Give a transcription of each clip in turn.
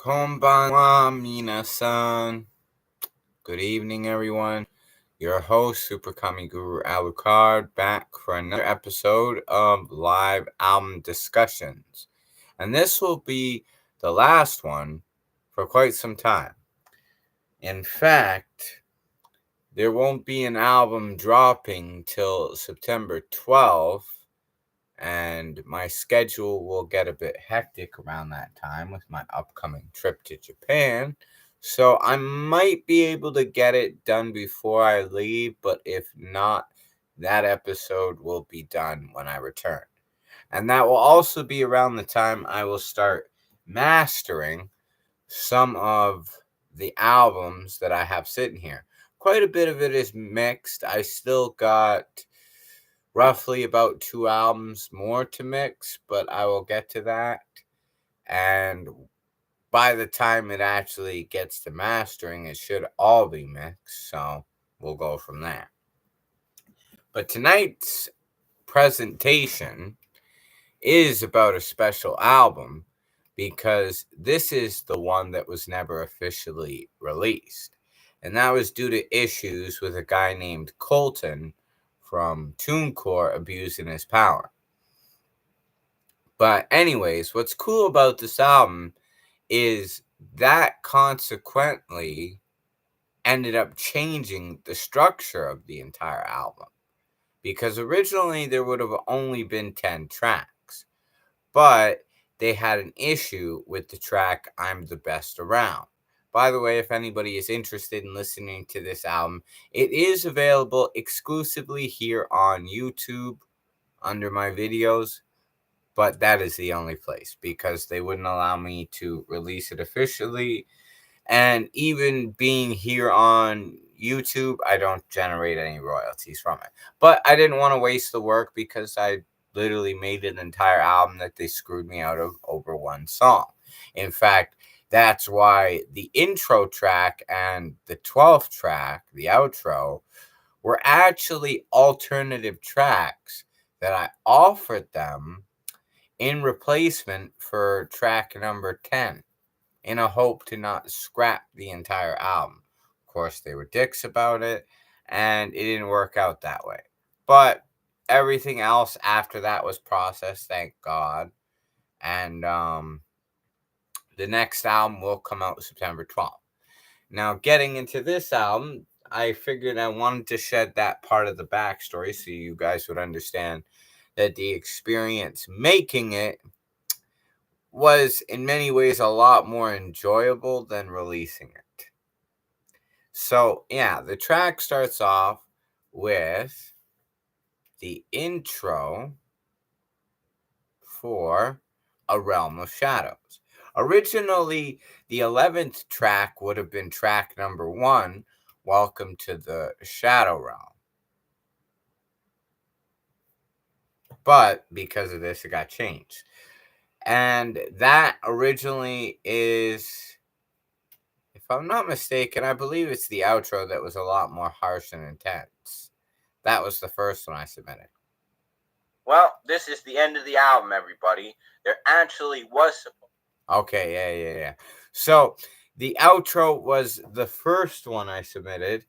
Konbanwa minasan. Good evening, everyone. Your host, Super Kami Guru Alucard, back for another episode of live album discussions. And this will be the last one for quite some time. In fact, there won't be an album dropping till September 12th, and my schedule will get a bit hectic around that time with my upcoming trip to Japan. So I might be able to get it done before I leave, but if not, that episode will be done when I return. And that will also be around the time I will start mastering some of the albums that I have sitting here. Quite a bit of it is mixed. I still got roughly about 2 albums more to mix, but I will get to that. And by the time it actually gets to mastering, it should all be mixed. So we'll go from there. But tonight's presentation is about a special album because this is the one that was never officially released. And that was due to issues with a guy named Colton from TuneCore abusing his power. But anyways, what's cool about this album is that consequently ended up changing the structure of the entire album. Because originally there would have only been 10 tracks. But they had an issue with the track I'm the Best Around. By the way, if anybody is interested in listening to this album, it is available exclusively here on YouTube under my videos. But that is the only place because they wouldn't allow me to release it officially. And even being here on YouTube, I don't generate any royalties from it. But I didn't want to waste the work because I literally made an entire album that they screwed me out of over one song. In fact, that's why the intro track and the 12th track, the outro, were actually alternative tracks that I offered them in replacement for track number 10 in a hope to not scrap the entire album. Of course, they were dicks about it, and it didn't work out that way. But everything else after that was processed, thank God. And the next album will come out September 12th. Now, getting into this album, I figured I wanted to shed that part of the backstory so you guys would understand that the experience making it was in many ways a lot more enjoyable than releasing it. So, yeah, the track starts off with the intro for A Realm of Shadows. Originally, the 11th track would have been track number 1, Welcome to the Shadow Realm. But because of this, it got changed. And that originally is, if I'm not mistaken, I believe it's the outro that was a lot more harsh and intense. That was the first one I submitted. Well, this is the end of the album, everybody. There actually was... Okay, yeah. So, the outro was the first one I submitted.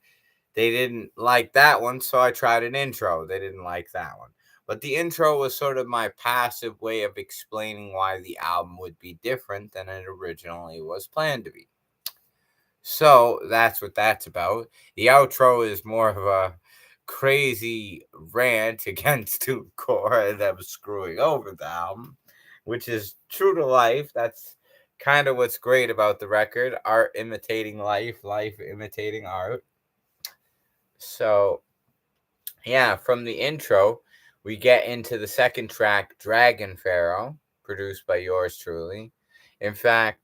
They didn't like that one, so I tried an intro. They didn't like that one. But the intro was sort of my passive way of explaining why the album would be different than it originally was planned to be. So that's what that's about. The outro is more of a crazy rant against TuneCore and them screwing over the album, which is true to life. That's kind of what's great about the record. Art imitating life, life imitating art. So, yeah, from the intro, we get into the second track, Dragon Pharaoh, produced by yours truly. In fact,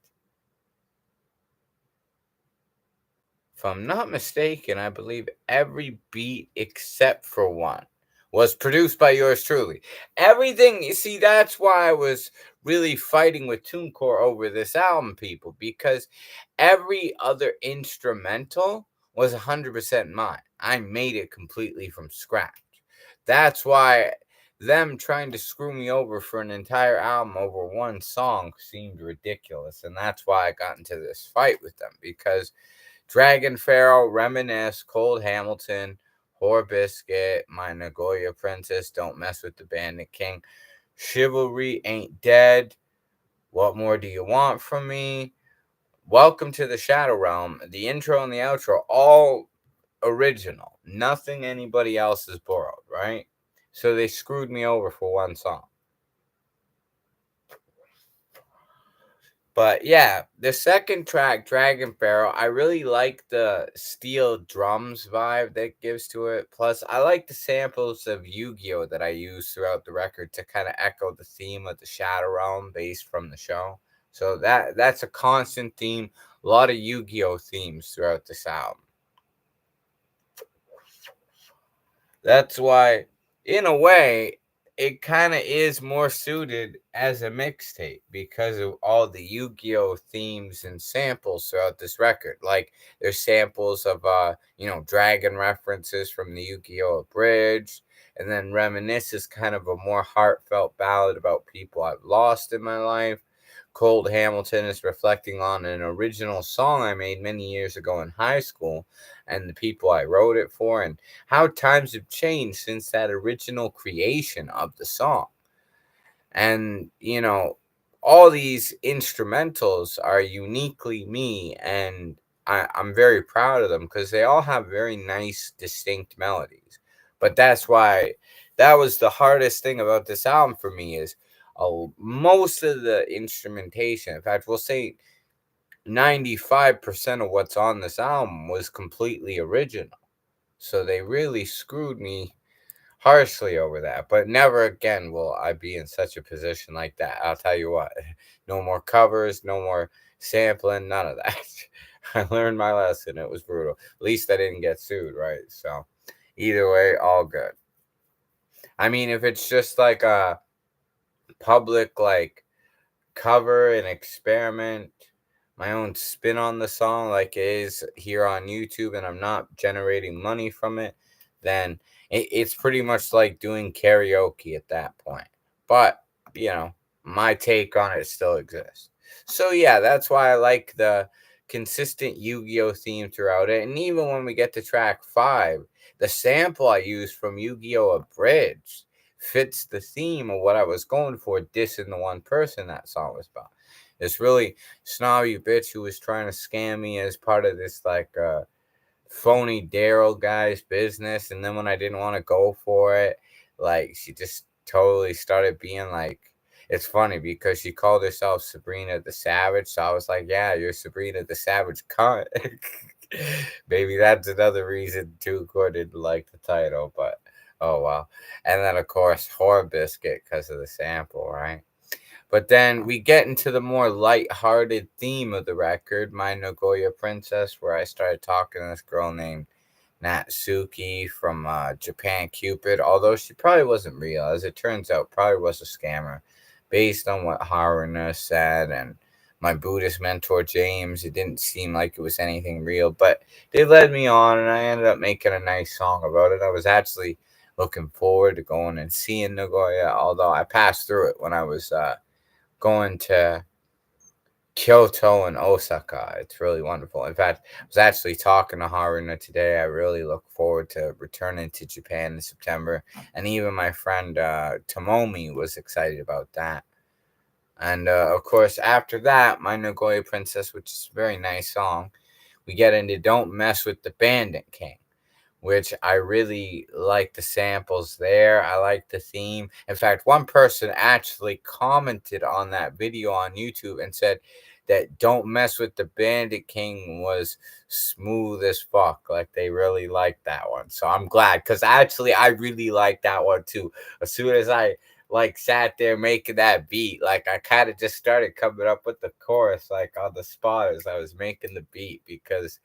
if I'm not mistaken, I believe every beat except for one was produced by yours truly. Everything, you see, that's why I was really fighting with TuneCore over this album, people, because every other instrumental was 100% mine. I made it completely from scratch. That's why them trying to screw me over for an entire album over one song seemed ridiculous. And that's why I got into this fight with them, because Dragon Pharaoh, Reminisce, Cold Hamilton, Whore Biscuit, My Nagoya Princess, Don't Mess with the Bandit King, Chivalry Ain't Dead, What More Do You Want From Me, Welcome to the Shadow Realm, the intro and the outro, all original. Nothing anybody else has borrowed, right? So they screwed me over for one song. But yeah, the second track, Dragon Pharaoh, I really like the steel drums vibe that gives to it. Plus, I like the samples of Yu-Gi-Oh that I use throughout the record to kind of echo the theme of the Shadow Realm based from the show. So that's a constant theme. A lot of Yu-Gi-Oh themes throughout this album. That's why, in a way, it kind of is more suited as a mixtape because of all the Yu-Gi-Oh themes and samples throughout this record. Like there's samples of dragon references from the Yu-Gi-Oh Abridged, and then Reminisce is kind of a more heartfelt ballad about people I've lost in my life. Cold Hamilton is reflecting on an original song I made many years ago in high school and the people I wrote it for, and how times have changed since that original creation of the song. And, all these instrumentals are uniquely me, and I'm very proud of them because they all have very nice, distinct melodies. But that's why that was the hardest thing about this album for me is most of the instrumentation, in fact, we'll say 95% of what's on this album was completely original. So they really screwed me harshly over that. But never again will I be in such a position like that. I'll tell you what. No more covers, no more sampling, none of that. I learned my lesson. It was brutal. At least I didn't get sued, right? So either way, all good. I mean, if it's just like a public cover and experiment, my own spin on the song like it is here on YouTube, and I'm not generating money from it, then it's pretty much like doing karaoke at that point. But, my take on it still exists. So, yeah, that's why I like the consistent Yu Gi Oh theme throughout it. And even when we get to track 5, the sample I used from Yu Gi Oh Abridged fits the theme of what I was going for, dissing the one person that song was about. This really snobby bitch who was trying to scam me as part of this phony Daryl guy's business, and then when I didn't want to go for it, she just totally started being like, it's funny because she called herself Sabrina the Savage, so I was like, yeah, you're Sabrina the Savage cunt. Maybe that's another reason too Core didn't like the title, but oh well. And then of course Whore Biscuit because of the sample, right? But then we get into the more light-hearted theme of the record, My Nagoya Princess, where I started talking to this girl named Natsuki from Japan Cupid, although she probably wasn't real. As it turns out, probably was a scammer. Based on what Haruna said and my Buddhist mentor James, it didn't seem like it was anything real, but they led me on, and I ended up making a nice song about it. I was actually looking forward to going and seeing Nagoya, although I passed through it when I was going to Kyoto and Osaka. It's really wonderful. In fact, I was actually talking to Haruna today. I really look forward to returning to Japan in September. And even my friend Tomomi was excited about that. And of course, after that, My Nagoya Princess, which is a very nice song, we get into Don't Mess with the Bandit King, which I really like the samples there. I like the theme. In fact, one person actually commented on that video on YouTube and said that Don't Mess with the Bandit King was smooth as fuck. Like they really liked that one. So I'm glad because actually I really like that one too. As soon as I sat there making that beat, I kind of just started coming up with the chorus on the spot as I was making the beat because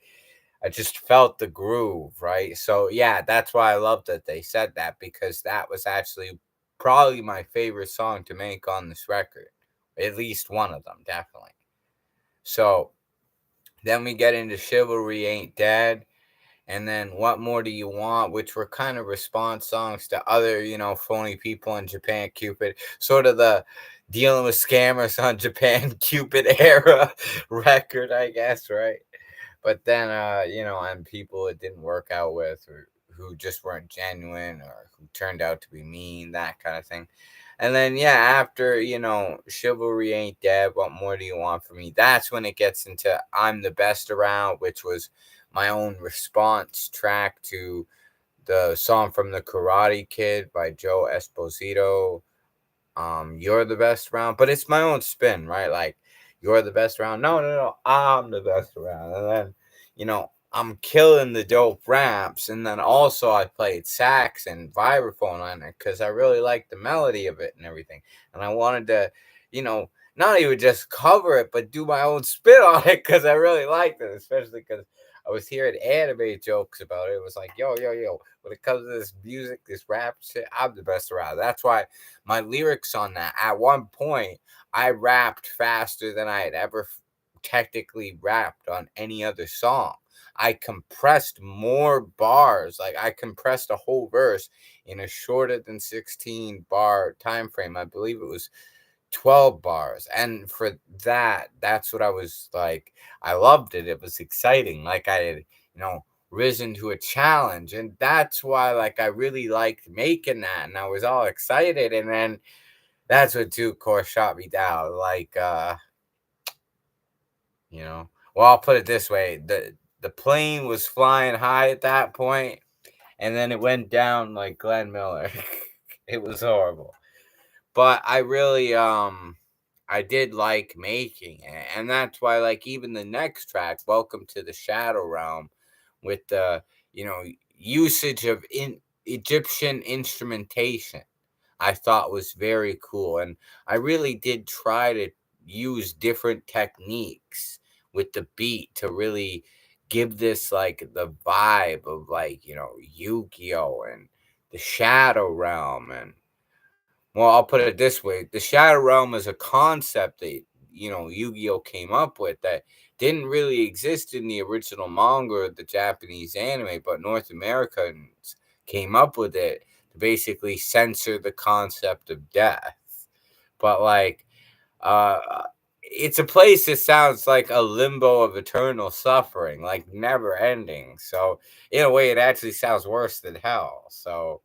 I just felt the groove, right? So yeah, that's why I love that they said that because that was actually probably my favorite song to make on this record. At least one of them, definitely. So then we get into Chivalry Ain't Dead. and then What More Do You Want, which were kind of response songs to other, phony people in Japan Cupid, sort of the dealing with scammers on Japan Cupid era record, I guess, right? But then, and people it didn't work out with, or who just weren't genuine, or who turned out to be mean, that kind of thing. And then, yeah, after, Chivalry Ain't Dead, What More Do You Want From Me? That's when it gets into I'm the Best Around, which was my own response track to the song from The Karate Kid by Joe Esposito, You're the Best Around, but it's my own spin, right? Like, you're the best around. No, no, no, I'm the best around. And then, I'm killing the dope raps. And then also I played sax and vibraphone on it because I really liked the melody of it and everything. And I wanted to, you know, not even just cover it, but do my own spin on it because I really liked it, especially because I was hearing anime jokes about it. It was like, yo, yo, yo, when it comes to this music, this rap shit, I'm the best around. That's why my lyrics on that, at one point, I rapped faster than I had ever technically rapped on any other song. I compressed more bars, like I compressed a whole verse in a shorter than 16 bar time frame. I believe it was 12 bars. And for that, that's what I was like. I loved it. It was exciting. Like I had, risen to a challenge. And that's why, like, I really liked making that. And I was all excited. And then that's what two core shot me down. Like, well, I'll put it this way: the plane was flying high at that point, and then it went down like Glenn Miller. It was horrible, but I really I did like making it, and that's why, like, even the next track, "Welcome to the Shadow Realm," with the usage of Egyptian instrumentation, I thought was very cool. And I really did try to use different techniques with the beat to really give this like the vibe of, like, Yu-Gi-Oh! And the Shadow Realm. And well, I'll put it this way: the Shadow Realm is a concept that Yu-Gi-Oh came up with that didn't really exist in the original manga or the Japanese anime, but North Americans came up with it to basically censor the concept of death. But like, uh, it's a place that sounds like a limbo of eternal suffering, like never ending. So in a way, it actually sounds worse than hell. So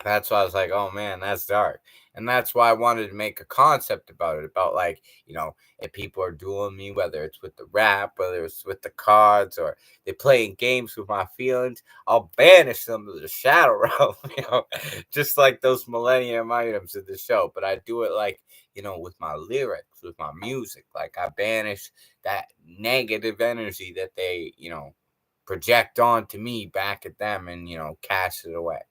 that's why I was like, oh man, that's dark. And that's why I wanted to make a concept about it, about, like, if people are dueling me, whether it's with the rap, whether it's with the cards, or they playing games with my feelings, I'll banish them to the shadow realm, just like those Millennium items in the show. But I do it like, with my lyrics, with my music. Like, I banish that negative energy that they, project onto me back at them, and, cast it away.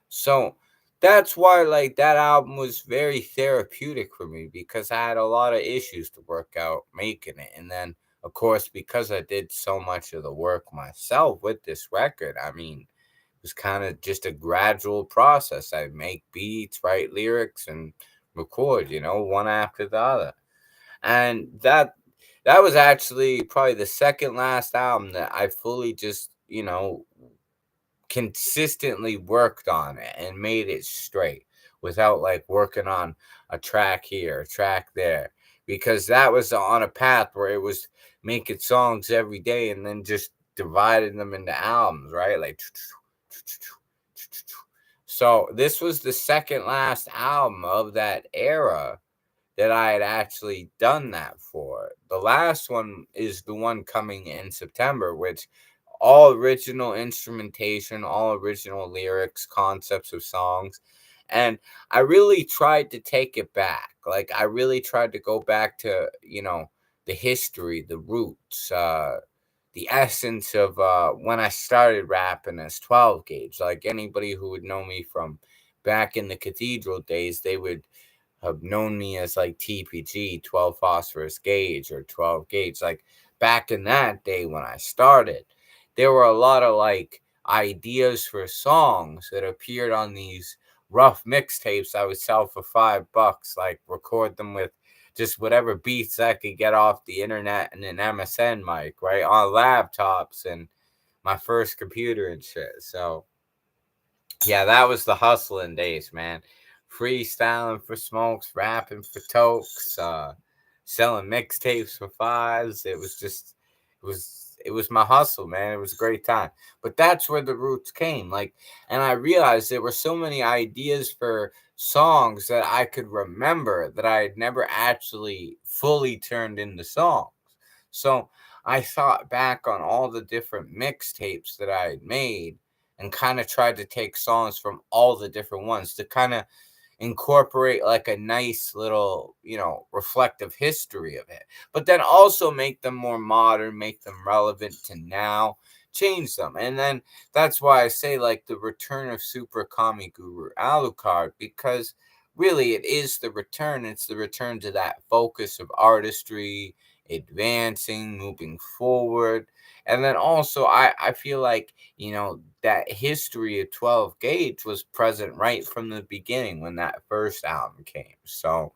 So that's why, like, that album was very therapeutic for me, because I had a lot of issues to work out making it. And then, of course, because I did so much of the work myself with this record, I mean, it was kind of just a gradual process. I make beats, write lyrics, and record, one after the other. And that was actually probably the second last album that I fully just, consistently worked on it and made it straight without, like, working on a track here, a track there, because that was on a path where it was making songs every day and then just dividing them into albums, right? Like, so this was the second last album of that era that I had actually done that for. The last one is the one coming in September, which all original instrumentation, all original lyrics, concepts of songs. And I really tried to take it back. Like, I really tried to go back to, the history, the roots, the essence of when I started rapping as 12 gauge. Like, anybody who would know me from back in the Cathedral days, they would have known me as like TPG, 12 phosphorus gauge, or 12 gauge. Like, back in that day when I started, there were a lot of, like, ideas for songs that appeared on these rough mixtapes I would sell for $5, like, record them with just whatever beats I could get off the internet and an MSN mic, right, on laptops. And my first computer and shit. So yeah, that was the hustling days, man. Freestyling for smokes, rapping for tokes, selling mixtapes for fives. It was my hustle, man. It was a great time. But that's where the roots came. Like, and I realized there were so many ideas for songs that I could remember that I had never actually fully turned into songs. So I thought back on all the different mixtapes that I had made and kind of tried to take songs from all the different ones to kind of incorporate like a nice little, reflective history of it, but then also make them more modern, make them relevant to now, change them. And then that's why I say like the return of Super Kami Guru Alucard, because really it is the return. It's the return to that focus of artistry, advancing, moving forward. And then also I feel like, that history of 12 gauge was present right from the beginning when that first album came. So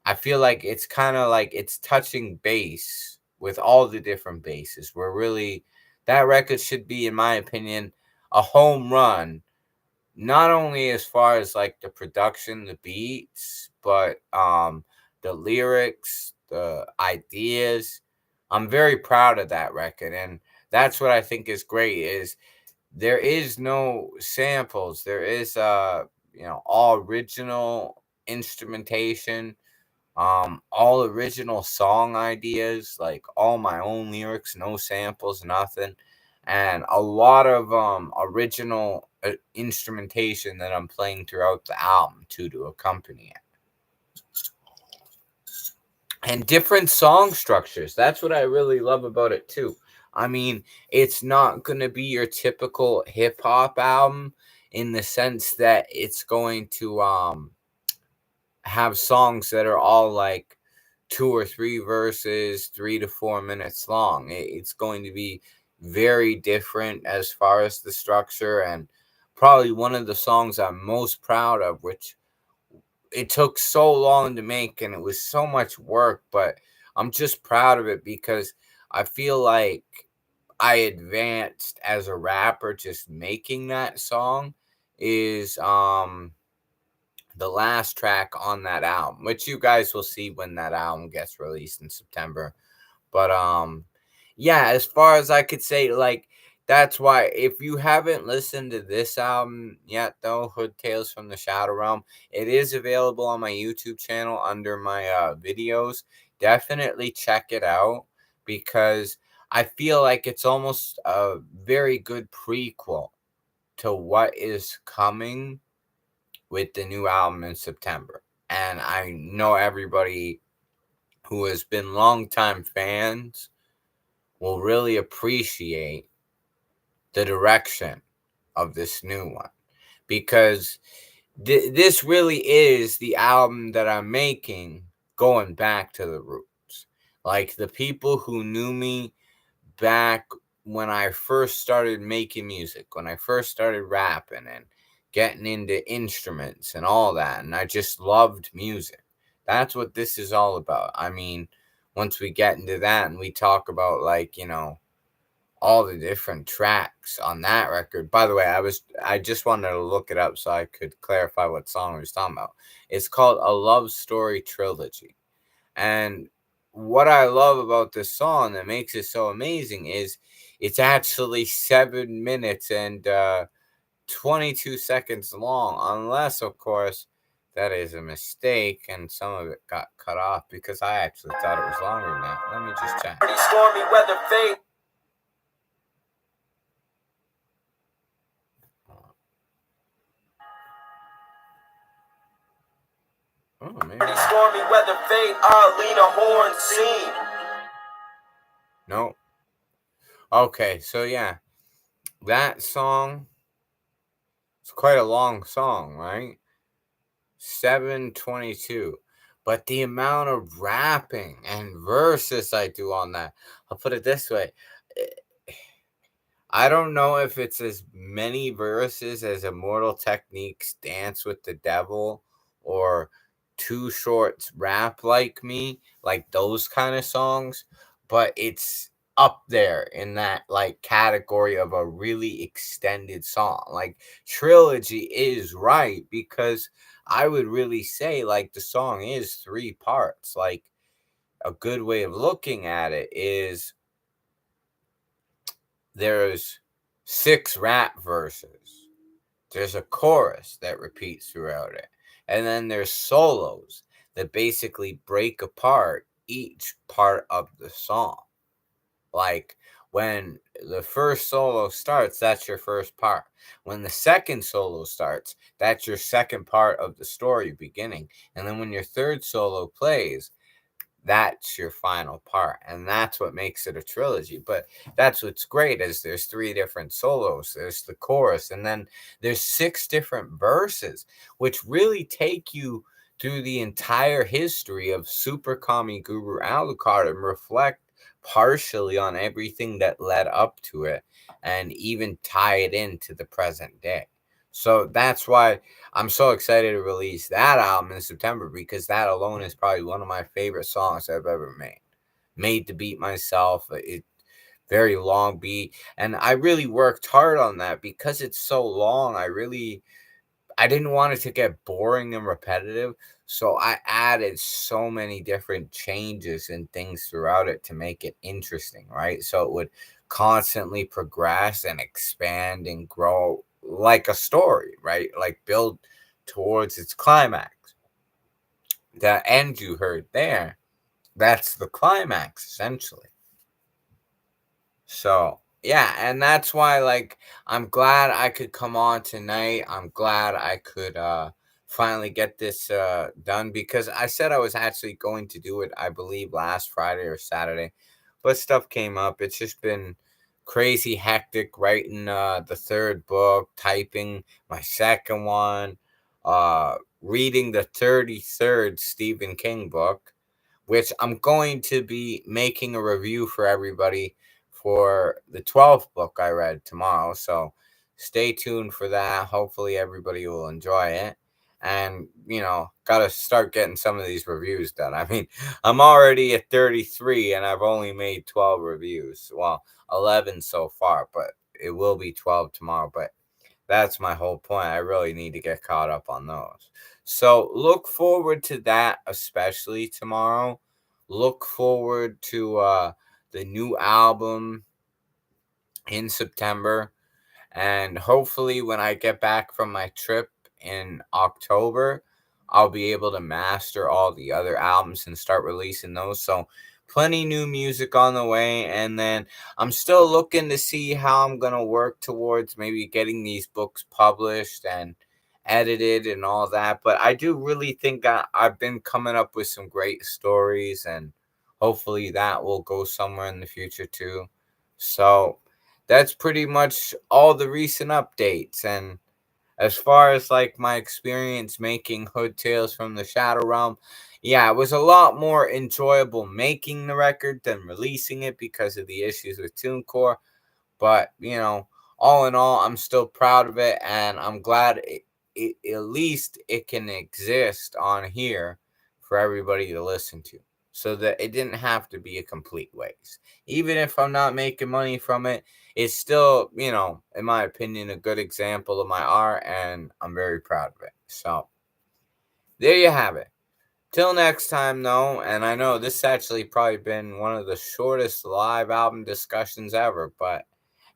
I feel like it's kind of like it's touching base with all the different bases, where really that record should be, in my opinion, a home run, not only as far as like the production, the beats, but the lyrics, the ideas. I'm very proud of that record, and that's what I think is great is there is no samples. There is all original instrumentation, all original song ideas, like all my own lyrics, no samples, nothing, and a lot of original instrumentation that I'm playing throughout the album to accompany it. And different song structures. That's what I really love about it too. I mean, it's not going to be your typical hip hop album in the sense that it's going to have songs that are all like 2 or 3 verses, 3 to 4 minutes long. It's going to be very different as far as the structure, and probably one of the songs I'm most proud of, which it took so long to make and it was so much work, but I'm just proud of it because I feel like I advanced as a rapper just making that song is the last track on that album, which you guys will see when that album gets released in September. But yeah, as far as I could say, like that's why if you haven't listened to this album yet though, Hood Tales from the Shadow Realm, it is available on my YouTube channel under my videos. Definitely check it out because I feel like it's almost a very good prequel to what is coming with the new album in September. And I know everybody who has been longtime fans will really appreciate the direction of this new one because this really is the album that I'm making going back to the roots. Like the people who knew me back when I first started making music, when I first started rapping and getting into instruments and all that, and I just loved music. That's what this is all about. I mean, once we get into that and we talk about like, all the different tracks on that record. By the way, I just wanted to look it up so I could clarify what song we was talking about. It's called A Love Story Trilogy. And what I love about this song that makes it so amazing is it's actually 7 minutes and 22 seconds long, unless, of course, that is a mistake and some of it got cut off because I actually thought it was longer than that. Let me just check. Stormy weather fade. Oh, maybe. Stormy weather fade, Arlena horn scene. No. Okay, so yeah, that song, it's quite a long song, right? 7:22. But the amount of rapping and verses I do on that, I'll put it this way. I don't know if it's as many verses as Immortal Techniques Dance with the Devil or Too Short's Rap Like Me, like those kind of songs, but it's up there in that like category of a really extended song. Like trilogy is right because I would really say like the song is three parts. Like a good way of looking at it is there's six rap verses. There's a chorus that repeats throughout it. And then there's solos that basically break apart each part of the song. Like when the first solo starts, that's your first part. When the second solo starts, that's your second part of the story beginning. And then when your third solo plays, that's your final part, and that's what makes it a trilogy. But that's what's great is there's three different solos, there's the chorus, and then there's six different verses which really take you through the entire history of Super Kami Guru Alucard and reflect partially on everything that led up to it and even tie it into the present day. So that's why I'm so excited to release that album in September because that alone is probably one of my favorite songs I've ever made. Made the beat myself. It very long beat, and I really worked hard on that because it's so long. I didn't want it to get boring and repetitive, so I added so many different changes and things throughout it to make it interesting, right? So it would constantly progress and expand and grow like a story, right? Like build towards its climax. The end you heard there, that's the climax essentially. So, yeah, and that's why like I'm glad I could come on tonight. I'm glad I could finally get this done because I said I was actually going to do it I believe last Friday or Saturday. But stuff came up. It's just been crazy hectic writing the third book, typing my second one, reading the 33rd Stephen King book, which I'm going to be making a review for everybody for the 12th book I read tomorrow. So stay tuned for that. Hopefully, everybody will enjoy it. And, got to start getting some of these reviews done. I mean, I'm already at 33 and I've only made 12 reviews. Well, 11 so far, but it will be 12 tomorrow. But that's my whole point. I really need to get caught up on those. So look forward to that, especially tomorrow. Look forward to the new album in September. And hopefully, when I get back from my trip in October, I'll be able to master all the other albums and start releasing those. So, plenty new music on the way. And then I'm still looking to see how I'm going to work towards maybe getting these books published and edited and all that. But I do really think I've been coming up with some great stories, and hopefully, that will go somewhere in the future too. So, that's pretty much all the recent updates. And as far as like my experience making Hood Tales from the Shadow Realm, yeah, it was a lot more enjoyable making the record than releasing it because of the issues with TuneCore. But, all in all, I'm still proud of it, and I'm glad at least it can exist on here for everybody to listen to so that it didn't have to be a complete waste. Even if I'm not making money from it, it's still, in my opinion, a good example of my art, and I'm very proud of it. So, there you have it. Till next time, though, and I know this actually probably been one of the shortest live album discussions ever, but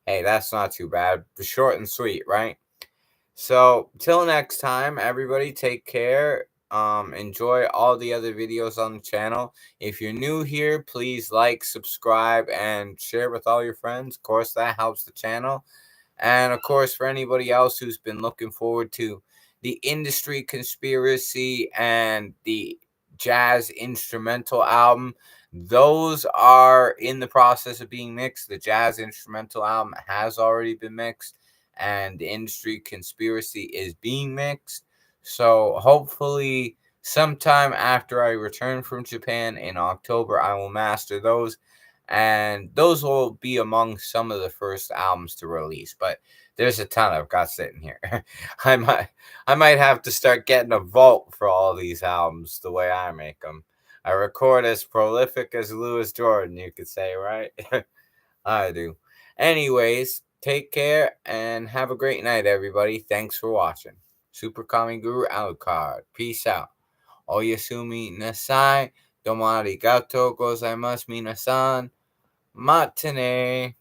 hey, that's not too bad. Short and sweet, right? So, till next time, everybody take care. Enjoy all the other videos on the channel. If you're new here, please like, subscribe, and share with all your friends. Of course, that helps the channel. And of course, for anybody else who's been looking forward to the industry conspiracy and the jazz instrumental album, those are in the process of being mixed. The jazz instrumental album has already been mixed, and the industry conspiracy is being mixed. So hopefully, sometime after I return from Japan in October, I will master those, and those will be among some of the first albums to release. But there's a ton I've got sitting here. I might have to start getting a vault for all these albums the way I make them. I record as prolific as Lewis Jordan, you could say, right? I do. Anyways, take care and have a great night, everybody. Thanks for watching. Super Kami Guru Alucard. Peace out. Oyasumi nasai. Domo arigatou gozaimasu minasan. Matane.